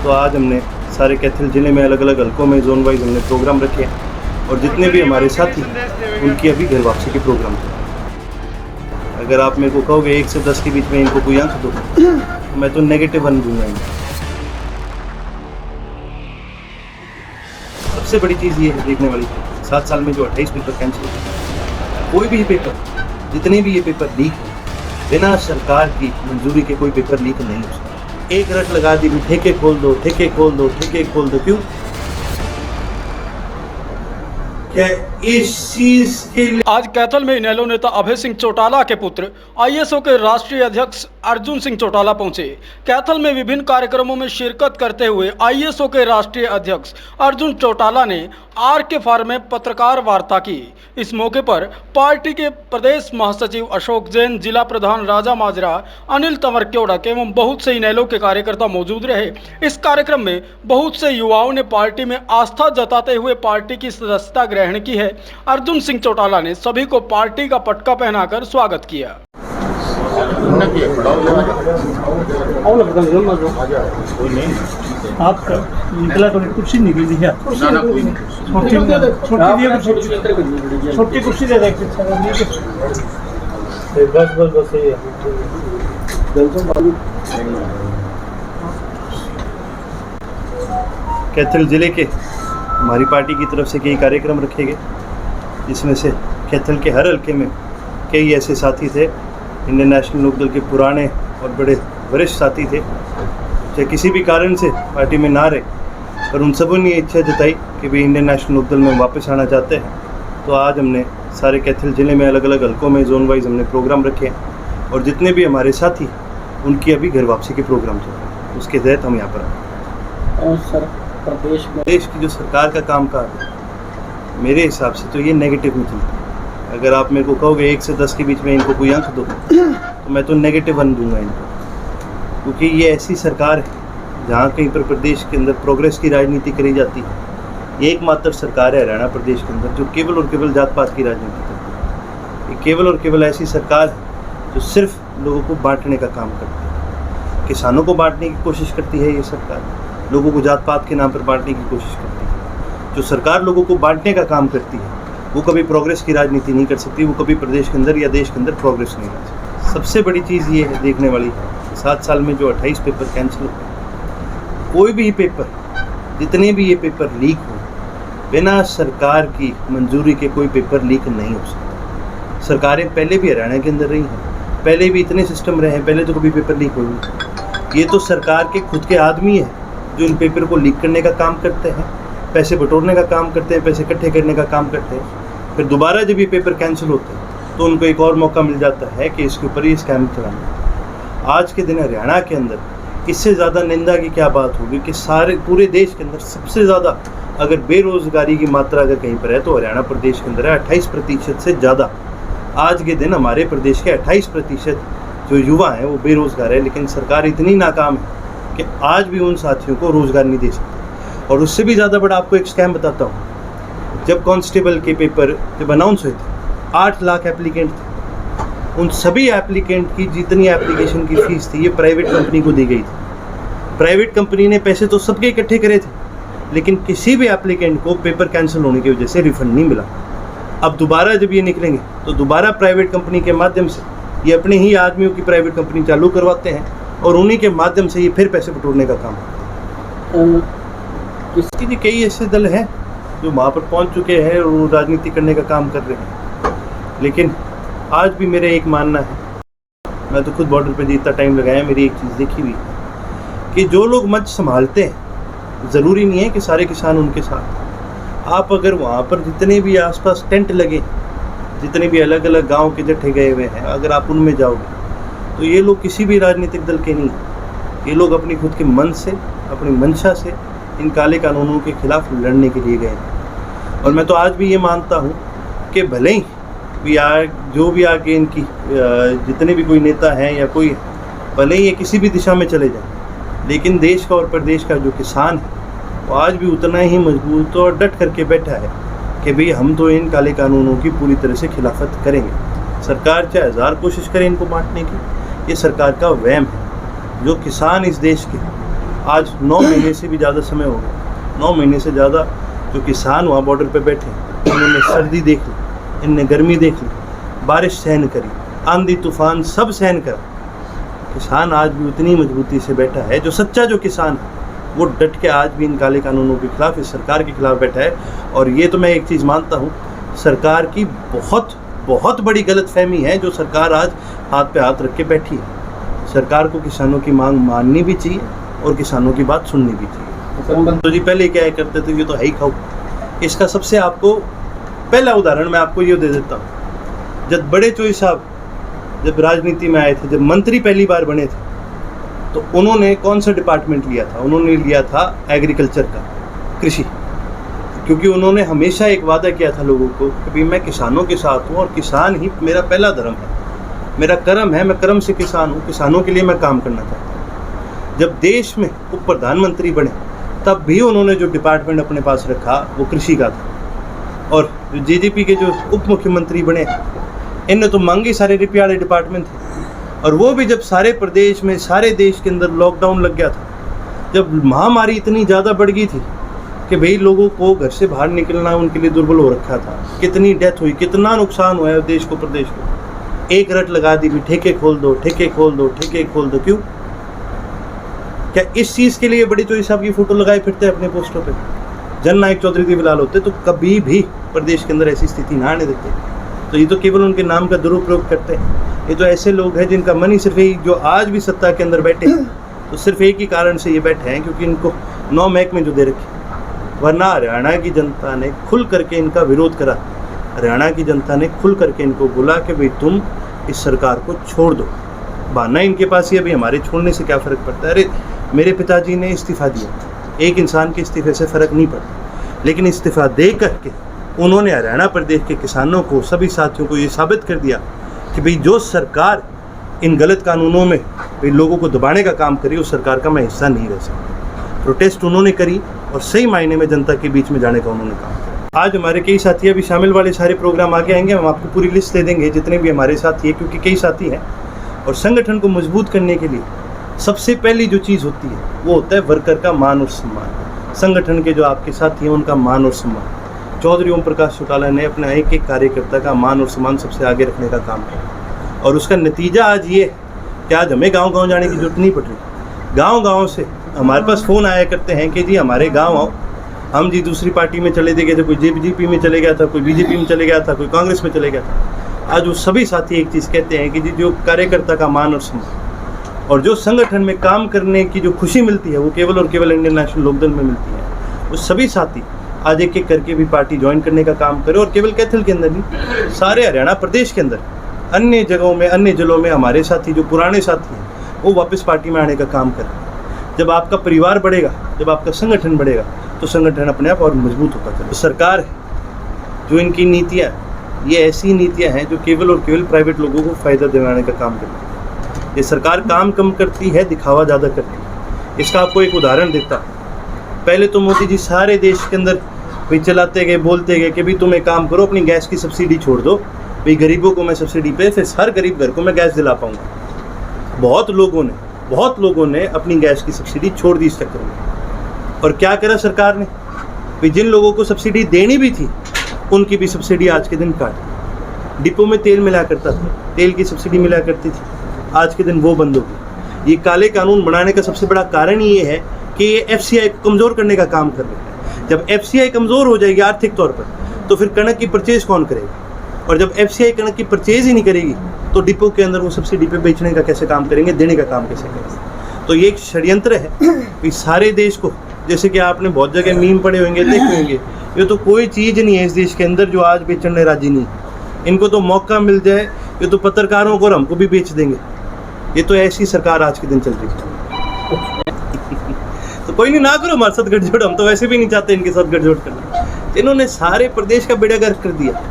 तो आज हमने सारे कैथल ज़िले में अलग अलग हल्कों में जोन वाइज हमने प्रोग्राम रखे हैं और जितने भी हमारे साथी हैं उनकी अभी घर वापसी के प्रोग्राम थे। अगर आप मेरे को कहोगे 1 से 10 के बीच में इनको कोई अंक दो तो मैं तो -1 दूंगा इनको। सबसे बड़ी चीज़ ये है देखने वाली 7 साल में जो 28 पेपर कैंसिल हुए, कोई भी पेपर, जितने भी ये पेपर लीक हैं, बिना सरकार की मंजूरी के कोई पेपर लीक नहीं हो सकता। एक रट लगा दी भी ठेके खोल दो, ठेके खोल दो, ठेके खोल दो, क्यों? क्या इस चीज के लिए आज कैथल में इनेलो नेता अभय सिंह चौटाला के पुत्र आईएसओ के राष्ट्रीय अध्यक्ष अर्जुन सिंह चौटाला पहुंचे। कैथल में विभिन्न कार्यक्रमों में शिरकत करते हुए आईएसओ के राष्ट्रीय अध्यक्ष अर्जुन चौटाला ने आर के फार्म में पत्रकार वार्ता की। इस मौके पर पार्टी के प्रदेश महासचिव अशोक जैन, जिला प्रधान राजा माजरा, अनिल तंवर क्योड़क एवं बहुत से इनेलो के कार्यकर्ता मौजूद रहे। इस कार्यक्रम में बहुत से युवाओं ने पार्टी में आस्था जताते हुए पार्टी की सदस्यता ग्रहण की है। अर्जुन सिंह चौटाला ने सभी को पार्टी का पटका पहनाकर स्वागत किया। आप निकला तो कुर्सी निकल दी है, छोटी कुर्सी दे दे। बस कैथल जिले के हमारी पार्टी की तरफ से कई कार्यक्रम रखे गए, जिसमें से कैथल के हर हल्के में कई ऐसे साथी थे, इंडियन नेशनल लोकदल के पुराने और बड़े वरिष्ठ साथी थे, चाहे किसी भी कारण से पार्टी में ना रहे, पर उन सबों ने इच्छा जताई कि भाई इंडियन नेशनल लोकदल में वापस आना चाहते हैं। तो आज हमने सारे कैथल ज़िले में अलग अलग हल्कों में जोन वाइज हमने प्रोग्राम रखे हैं और जितने भी हमारे साथी उनकी अभी घर वापसी के प्रोग्राम चल रहे हैं, उसके तहत हम यहाँ पर आए। और सर प्रदेश की जो सरकार का कामकाज है, मेरे हिसाब से तो ये नेगेटिव में चलता है। अगर आप मेरे को कहोगे 1 से 10 के बीच में इनको कोई अंक दो तो मैं तो -1 दूंगा इनको, क्योंकि ये ऐसी सरकार है जहाँ कहीं पर प्रदेश के अंदर प्रोग्रेस की राजनीति करी जाती है। ये एकमात्र सरकार है हरियाणा प्रदेश के अंदर जो केवल और केवल जात पात की राजनीति करती है। ये केवल और केवल ऐसी सरकार है जो सिर्फ लोगों को बांटने का काम करती है। किसानों को बांटने की कोशिश करती है ये सरकार, लोगों को जात पात के नाम पर बांटने की कोशिश करती है। जो सरकार लोगों को बांटने का काम करती है वो कभी प्रोग्रेस की राजनीति नहीं कर सकती, वो कभी प्रदेश के अंदर या देश के अंदर प्रोग्रेस नहीं ला सकती। सबसे बड़ी चीज़ ये है देखने वाली 7 साल में जो 28 पेपर कैंसिल हुए, कोई भी पेपर, जितने भी ये पेपर लीक हो, बिना सरकार की मंजूरी के कोई पेपर लीक नहीं हो सकता। सरकारें पहले भी हरियाणा के अंदर रही हैं, पहले भी इतने सिस्टम रहे हैं, पहले तो कभी पेपर लीक हुए। ये तो सरकार के खुद के आदमी है जो इन पेपर को लीक करने का काम करते हैं, पैसे बटोरने का काम करते हैं, पैसे इकट्ठे करने का काम करते हैं। फिर दोबारा जब ये पेपर कैंसिल होते हैं तो उनको एक और मौका मिल जाता है कि इसके ऊपर ये स्कैम चलाना। आज के दिन हरियाणा के अंदर इससे ज़्यादा निंदा की क्या बात होगी कि सारे पूरे देश के अंदर सबसे ज़्यादा अगर बेरोज़गारी की मात्रा अगर कहीं पर है तो हरियाणा प्रदेश के अंदर है। 28% से ज़्यादा आज के दिन हमारे प्रदेश के 28% जो युवा हैं वो बेरोज़गार है। लेकिन सरकार इतनी नाकाम है कि आज भी उन साथियों को रोज़गार नहीं दे सकती। और उससे भी ज़्यादा बड़ा आपको एक स्कैम बताता हूँ। जब कांस्टेबल के पेपर जब अनाउंस हुए थे, 8 लाख एप्लीकेंट थे। उन सभी एप्लीकेंट की जितनी एप्लीकेशन की फ़ीस थी ये प्राइवेट कंपनी को दी गई थी। प्राइवेट कंपनी ने पैसे तो सबके इकट्ठे करे थे, लेकिन किसी भी एप्लीकेंट को पेपर कैंसिल होने की वजह से रिफंड नहीं मिला। अब दोबारा जब ये निकलेंगे तो दोबारा प्राइवेट कंपनी के माध्यम से ये अपने ही आदमियों की प्राइवेट कंपनी चालू करवाते हैं और उन्हीं के माध्यम से ये फिर पैसे बटोरने का काम करते हैं। इसके लिए कई ऐसे दल हैं जो वहाँ पर पहुँच चुके हैं और वो राजनीति करने का काम कर रहे हैं। लेकिन आज भी मेरा एक मानना है, मैं तो खुद बॉर्डर पे इतना टाइम लगाया, मेरी एक चीज़ देखी हुई है कि जो लोग मंच संभालते हैं, ज़रूरी नहीं है कि सारे किसान उनके साथ। आप अगर वहाँ पर जितने भी आसपास टेंट लगे, जितने भी अलग अलग गांव के जत्थे गए हुए हैं, अगर आप उनमें जाओगे तो ये लोग किसी भी राजनीतिक दल के नहीं हैं। ये लोग अपनी खुद के मन से, अपनी मंशा से इन काले कानूनों के खिलाफ लड़ने के लिए गए हैं। और मैं तो आज भी ये मानता हूँ कि भले ही जो भी आगे इनकी जितने भी कोई नेता हैं या कोई, भले ही ये किसी भी दिशा में चले जाएं, लेकिन देश का और प्रदेश का जो किसान है वो आज भी उतना ही मजबूत और डट करके बैठा है कि भाई हम तो इन काले कानूनों की पूरी तरह से खिलाफत करेंगे। सरकार चाहे 1000 कोशिश करे इनको बांटने की, ये सरकार का वहम है। जो किसान इस देश के आज 9 महीने से भी ज़्यादा समय हो गया, 9 महीने से ज़्यादा जो किसान वहाँ बॉर्डर पे बैठे, इन्होंने सर्दी देख ली, इनने गर्मी देख ली, बारिश सहन करी, आंधी तूफान सब सहन करा। किसान आज भी उतनी मजबूती से बैठा है, जो सच्चा जो किसान है वो डट के आज भी इन काले कानूनों के खिलाफ, इस सरकार के खिलाफ बैठा है। और ये तो मैं एक चीज़ मानता हूँ, सरकार की बहुत बहुत बड़ी गलतफहमी है जो सरकार आज हाथ पे हाथ रख के बैठी है। सरकार को किसानों की मांग माननी भी चाहिए और किसानों की बात सुननी भी चाहिए। तो जी पहले क्या करते थे, ये तो है ही खाओ। इसका सबसे आपको पहला उदाहरण मैं आपको ये दे देता हूँ। जब बड़े चोई साहब जब राजनीति में आए थे, जब मंत्री पहली बार बने थे, तो उन्होंने कौन सा डिपार्टमेंट लिया था? उन्होंने लिया था एग्रीकल्चर का, कृषि। क्योंकि उन्होंने हमेशा एक वादा किया था लोगों को कि भाई मैं किसानों के साथ हूँ और किसान ही मेरा पहला धर्म है, मेरा कर्म है, मैं कर्म से किसान हूँ, किसानों के लिए मैं काम करना चाहता हूँ। जब देश में उप प्रधानमंत्री बने तब भी उन्होंने जो डिपार्टमेंट अपने पास रखा वो कृषि का था। और जो जेजेपी के जो उप मुख्यमंत्री बने, इनने तो मांगी सारे रुपये वाले डिपार्टमेंट थे। और वो भी जब सारे प्रदेश में, सारे देश के अंदर लॉकडाउन लग गया था, जब महामारी इतनी ज़्यादा बढ़ गई थी कि भाई लोगों को घर से बाहर निकलना उनके लिए दुर्बल हो रखा था, कितनी डेथ हुई, कितना नुकसान हुआ है देश को, प्रदेश को, एक रट लगा दी भी ठेके खोल दो, ठेके खोल दो, ठेके खोल दो। क्यों? क्या इस चीज़ के लिए बड़ी चोई साहब की फ़ोटो लगाए फिरते हैं अपने पोस्टों पे? जननायक चौधरी देवीलाल होते तो कभी भी प्रदेश के अंदर ऐसी स्थिति ना आने देते। तो ये तो केवल उनके नाम का दुरुपयोग करते हैं। ये तो ऐसे लोग हैं जिनका मन ही सिर्फ यही, जो आज भी सत्ता के अंदर बैठे हैं तो सिर्फ एक ही कारण से ये बैठे हैं, क्योंकि इनको 9 महकमे जो दे रखे। वरना हरियाणा की जनता ने खुल करके इनका विरोध करा, हरियाणा की जनता ने खुल करके इनको बोला कि भाई तुम इस सरकार को छोड़ दो। बहाना इनके पास ये, अभी हमारे छोड़ने से क्या फ़र्क पड़ता है? अरे मेरे पिताजी ने इस्तीफ़ा दिया, एक इंसान के इस्तीफे से फ़र्क नहीं पड़ता, लेकिन इस्तीफ़ा दे करके उन्होंने हरियाणा प्रदेश के किसानों को, सभी साथियों को ये साबित कर दिया कि भाई जो सरकार इन गलत कानूनों में भाई लोगों को दबाने का काम करी, उस सरकार का मैं हिस्सा नहीं रह सकता। प्रोटेस्ट उन्होंने करी और सही मायने में जनता के बीच में जाने का उन्होंने काम किया। आज हमारे कई साथी अभी शामिल वाले सारे प्रोग्राम आगे आएंगे, हम आपको पूरी लिस्ट दे देंगे जितने भी हमारे साथी हैं, क्योंकि कई साथी हैं। और संगठन को मजबूत करने के लिए सबसे पहली जो चीज़ होती है वो होता है वर्कर का मान और सम्मान। संगठन के जो आपके साथी हैं उनका मान और सम्मान। चौधरी ओम प्रकाश चौटाला ने अपना एक एक कार्यकर्ता का मान और सम्मान सबसे आगे रखने का काम किया, और उसका नतीजा आज ये है कि आज हमें गांव-गांव जाने की जरूरत नहीं पड़ रही। गांव-गांव से हमारे पास फ़ोन आया करते हैं कि जी हमारे गांव आओ। हम जी दूसरी पार्टी में चले गए थे, कोई जेपीजी में चले गया था, कोई बीजेपी में चले गया था, कोई कांग्रेस में चले गया था। आज वो सभी साथी एक चीज़ कहते हैं कि जी जो कार्यकर्ता का मान और सम्मान और जो संगठन में काम करने की जो खुशी मिलती है वो केवल और केवल इंडियन नेशनल लोकदल में मिलती है। वो सभी साथी आज एक एक करके भी पार्टी ज्वाइन करने का काम करे, और केवल कैथल के अंदर नहीं, सारे हरियाणा प्रदेश के अंदर अन्य जगहों में, अन्य जिलों में हमारे साथी जो पुराने साथी हैं वो वापस पार्टी में आने का काम करें। जब आपका परिवार बढ़ेगा, जब आपका संगठन बढ़ेगा, तो संगठन अपने आप और मजबूत होता चले। सरकार है जो इनकी नीतियाँ, ये ऐसी नीतियाँ हैं जो केवल और केवल प्राइवेट लोगों को फ़ायदा दिलाने का काम करती है। ये सरकार काम कम करती है, दिखावा ज़्यादा करती है। इसका आपको एक उदाहरण देता हूँ। पहले तो मोदी जी सारे देश के अंदर भाई चलाते गए, बोलते गए कि भाई तुम एक काम करो, अपनी गैस की सब्सिडी छोड़ दो, भाई गरीबों को मैं सब्सिडी पे, फिर हर गरीब घर को मैं गैस दिला पाऊँगा। बहुत लोगों ने अपनी गैस की सब्सिडी छोड़ दी इस चक्कर में। और क्या करा सरकार ने? भाई जिन लोगों को सब्सिडी देनी भी थी उनकी भी सब्सिडी आज के दिन काट दी। डिपो में तेल मिला करता था, तेल की सब्सिडी मिला करती थी, आज के दिन वो बंद हो गई। ये काले कानून बनाने का सबसे बड़ा कारण ये है कि ये एफसीआई को कमज़ोर करने का काम कर रहे हैं। जब एफसीआई कमज़ोर हो जाएगी आर्थिक तौर पर, तो फिर कणक की परचेज कौन करेगा? और जब एफसीआई कणक की परचेज ही नहीं करेगी तो डिपो के अंदर वो सब्सिडी पे बेचने का कैसे काम करेंगे, देने का काम कैसे करेंगे? तो ये एक षड्यंत्र है कि सारे देश को, जैसे कि आपने बहुत जगह मीम पढ़े होंगे, देखे होंगे, ये तो कोई चीज़ नहीं है इस देश के अंदर जो आज बेचने राजी नहीं। इनको तो मौका मिल जाए, ये तो पत्रकारों को और हमको भी बेच देंगे। ये तो ऐसी सरकार आज के दिन चल रही है। तो कोई नहीं, ना करो हमारे साथ गठजोड़, हम तो वैसे भी नहीं चाहते इनके साथ गठजोड़ करना। जिन्होंने सारे प्रदेश का बेड़ा गर्क कर दिया,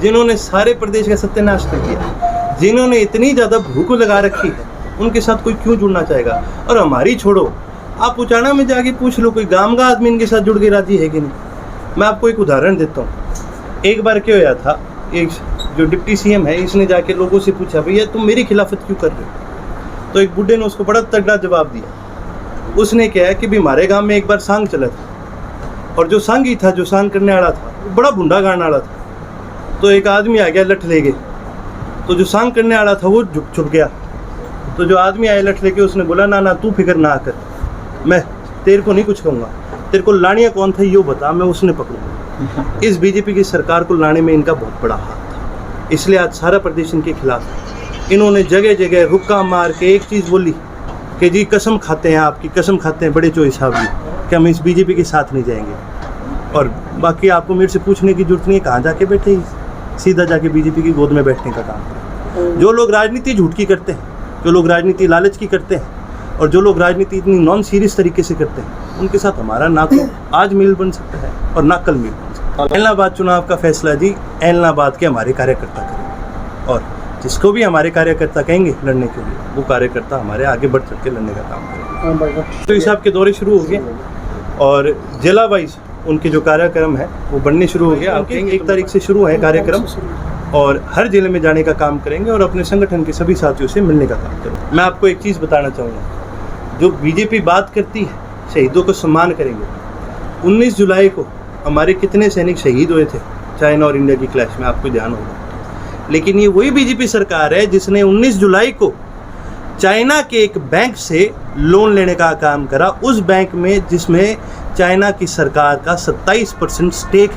जिन्होंने सारे प्रदेश का सत्यानाश कर दिया, जिन्होंने इतनी ज़्यादा भूख लगा रखी है, उनके साथ कोई क्यों जुड़ना चाहेगा? और हमारी छोड़ो, आप उचाना में जाके पूछ लो कोई गाँव का आदमी इनके साथ जुड़ के राजी है कि नहीं। मैं आपको एक उदाहरण देता हूँ। एक बार क्या हुआ था, एक जो डिप्टी सीएम है, इसने जाके लोगों से पूछा भैया तुम मेरी खिलाफत क्यों कर रहे हो? तो एक बुढ़े ने उसको बड़ा तगड़ा जवाब दिया उसने क्या है कि भी हमारे गांव में एक बार सांग चला था, और जो सांगी था, जो सांग करने वाला था, वो बड़ा भुंडा गाने वाला था। तो एक आदमी आ गया लठ ले गए, तो जो सांग करने वाला था वो छुप गया। तो जो आदमी आया लठ लेके, उसने बोला ना ना तू फिक्र ना कर, मैं तेरे को नहीं कुछ कहूँगा, तेरे को लानिया कौन था यो बता, मैं उसने पकड़ूंगा। इस बीजेपी की सरकार को लाने में इनका बहुत बड़ा हाथ था, इसलिए आज सारा प्रदेश इनके खिलाफ है। इन्होंने जगह जगह हुक्का मार के एक चीज़ बोली कि जी कसम खाते हैं, आपकी कसम खाते हैं बड़े चोई साहब जी कि हम इस बीजेपी के साथ नहीं जाएंगे। और बाकी आपको मेरे से पूछने की जरूरत नहीं है कहाँ जाके बैठे, सीधा जाके बीजेपी की गोद में बैठने का काम करें। जो लोग राजनीति झूठ की करते हैं, जो लोग राजनीति लालच की करते हैं, और जो लोग राजनीति इतनी नॉन सीरियस तरीके से करते हैं, उनके साथ हमारा ना तो आज मिल बन सकता है और ना कल मिल बन सकता है। ऐलनाबाद चुनाव का फैसला जी ऐलनाबाद के हमारे कार्यकर्ता करेंगे, और जिसको भी हमारे कार्यकर्ता कहेंगे लड़ने के लिए, वो कार्यकर्ता हमारे आगे बढ़ चढ़ के लड़ने का काम करेंगे। तो इस के दौरे शुरू हो गए, और जिला वाइज उनके जो कार्यक्रम है वो बढ़ने शुरू हो गया। आपके 1 तारीख से शुरू है कार्यक्रम, और हर जिले में जाने का काम करेंगे और अपने संगठन के सभी साथियों से मिलने का काम करेंगे। मैं आपको एक चीज़ बताना चाहूँगा, जो बीजेपी बात करती है शहीदों को सम्मान करेंगे। 19 जुलाई को हमारे कितने सैनिक शहीद हुए थे चाइना और इंडिया की क्लैश में, आपको ध्यान होगा। लेकिन ये वही बीजेपी सरकार है जिसने 19 जुलाई को चाइना के एक बैंक से लोन लेने का काम करा, उस बैंक में जिसमें चाइना की सरकार का 27% स्टेक।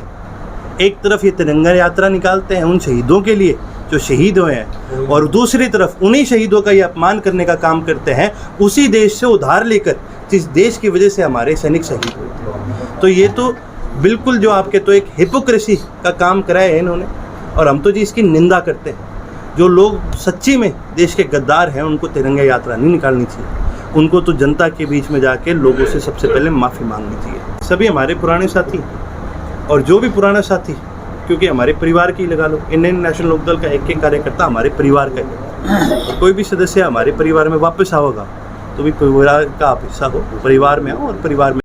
एक तरफ ये तिरंगा यात्रा निकालते हैं उन शहीदों के लिए जो शहीद हुए हैं, और दूसरी तरफ उन्हीं शहीदों का ये अपमान करने का काम करते हैं, उसी देश से उधार लेकर जिस देश की वजह से हमारे सैनिक शहीद हुए थे। तो ये तो बिल्कुल जो आपके तो एक हिपोक्रेसी का काम कराया है इन्होंने, और हम तो जी इसकी निंदा करते हैं। जो लोग सच्ची में देश के गद्दार हैं उनको तिरंगा यात्रा नहीं निकालनी चाहिए, उनको तो जनता के बीच में जाके लोगों से सबसे पहले माफ़ी मांगनी चाहिए। सभी हमारे पुराने साथी, और जो भी पुराना साथी, क्योंकि हमारे परिवार की लगा लो, इंडियन नेशनल लोकदल का एक कार्यकर्ता हमारे परिवार का है। कोई भी सदस्य हमारे परिवार में वापस आओगा तो भी परिवार का आप हिस्सा हो, परिवार में आओ और परिवार में